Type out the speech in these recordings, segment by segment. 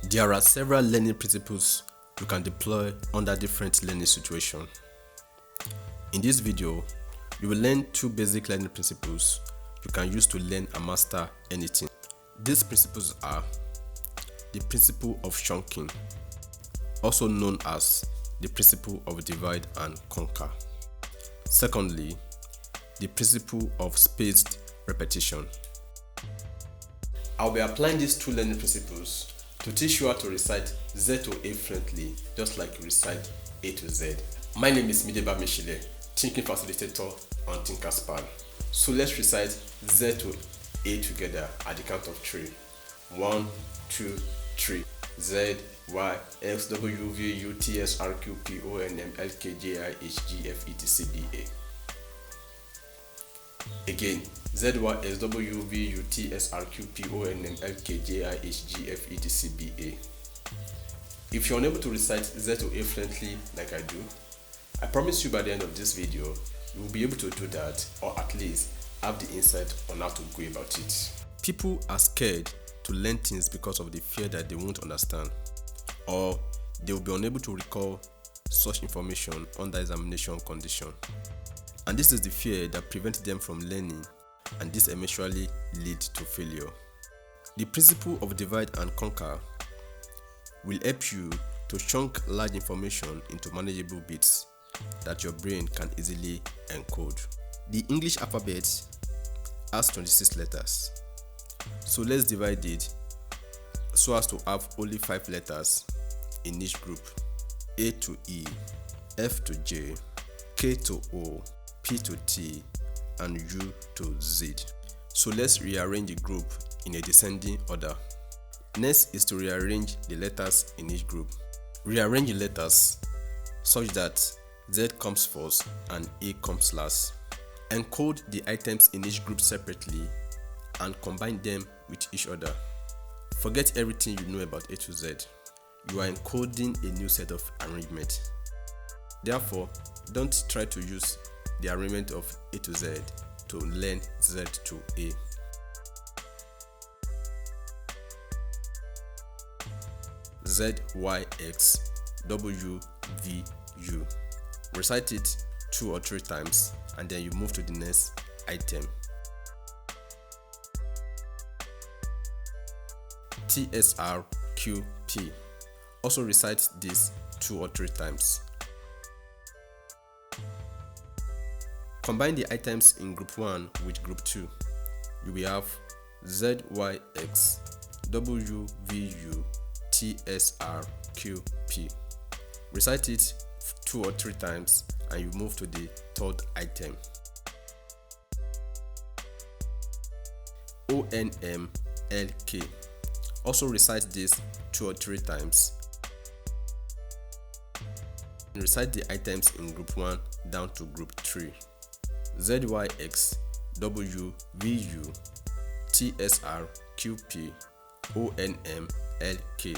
There are several learning principles you can deploy under different learning situations. In this video, you will learn two basic learning principles you can use to learn and master anything. These principles are the principle of chunking, also known as the principle of divide and conquer. Secondly, the principle of spaced repetition. I'll be applying these two learning principles to teach you how to recite Z to A fluently, just like you recite A to Z. My name is Mideba Mishile, Thinking Facilitator on ThinkersPad. So let's recite Z to A together at the count of 3. 1, 2, 3. Z, Y, X, W, V, U, T, S, R, Q, P, O, N, M, L, K, J, I, H, G, F, E, T, C, B, A. Again, Z, Y, S, W, V, U, T, S, R, Q, P, O, N, M, L, K, J, I, H, G, F, E, T, C, B, A. If you're unable to recite Z to A fluently like I do, I promise you by the end of this video, you will be able to do that, or at least have the insight on how to go about it. People are scared to learn things because of the fear that they won't understand, or they will be unable to recall such information under examination condition. And this is the fear that prevents them from learning, and this eventually leads to failure. The principle of divide and conquer will help you to chunk large information into manageable bits that your brain can easily encode. The English alphabet has 26 letters, so let's divide it so as to have only 5 letters in each group: A to E, F to J, K to O, P to T, and U to Z. So let's rearrange the group in a descending order. Next is to rearrange the letters in each group. Rearrange the letters such that Z comes first and A comes last. Encode the items in each group separately and combine them with each other. Forget everything you know about A to Z. You are encoding a new set of arrangement. Therefore, don't try to use the arrangement of A to Z to learn Z to A. ZYXWVU. Recite it 2 or 3 times and then you move to the next item. TSRQP. Also recite this 2 or 3 times. Combine the items in group 1 with group 2. You will have ZYXWVU TSRQP. Recite it 2 or 3 times and you move to the third item. ONMLK. Also recite this 2 or 3 times. Recite the items in group 1 down to group 3. ZYXWVU TSRQP ONMLK.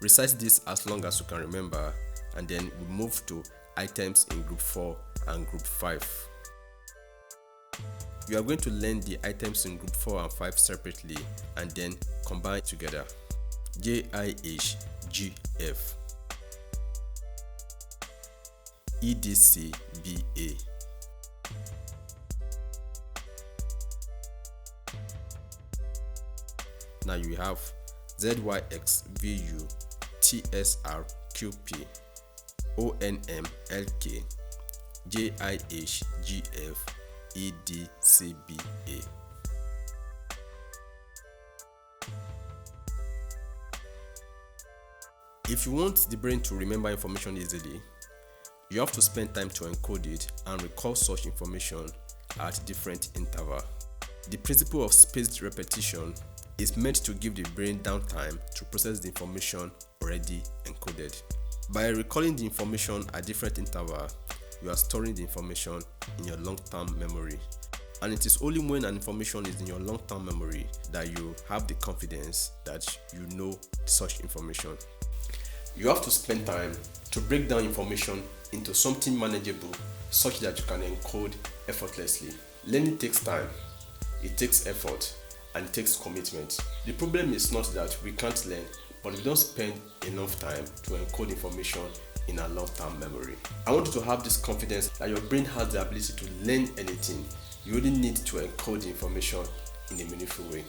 Recite this as long as you can remember, and then we move to items in group 4 and group 5. You are going to learn the items in group 4 and 5 separately and then combine together. JIHGF EDCBA. Now you have ZYXVU TSRQP ONMLK JIHGF EDCBA. If you want the brain to remember information easily, you have to spend time to encode it and recall such information at different intervals. The principle of spaced repetition is meant to give the brain downtime to process the information already encoded. By recalling the information at different intervals, you are storing the information in your long-term memory. And it is only when an information is in your long-term memory that you have the confidence that you know such information. You have to spend time to break down information into something manageable such that you can encode effortlessly. Learning takes time, it takes effort, and it takes commitment. The problem is not that we can't learn, but we don't spend enough time to encode information in a long-term memory. I want you to have this confidence that your brain has the ability to learn anything. You only need to encode the information in a meaningful way.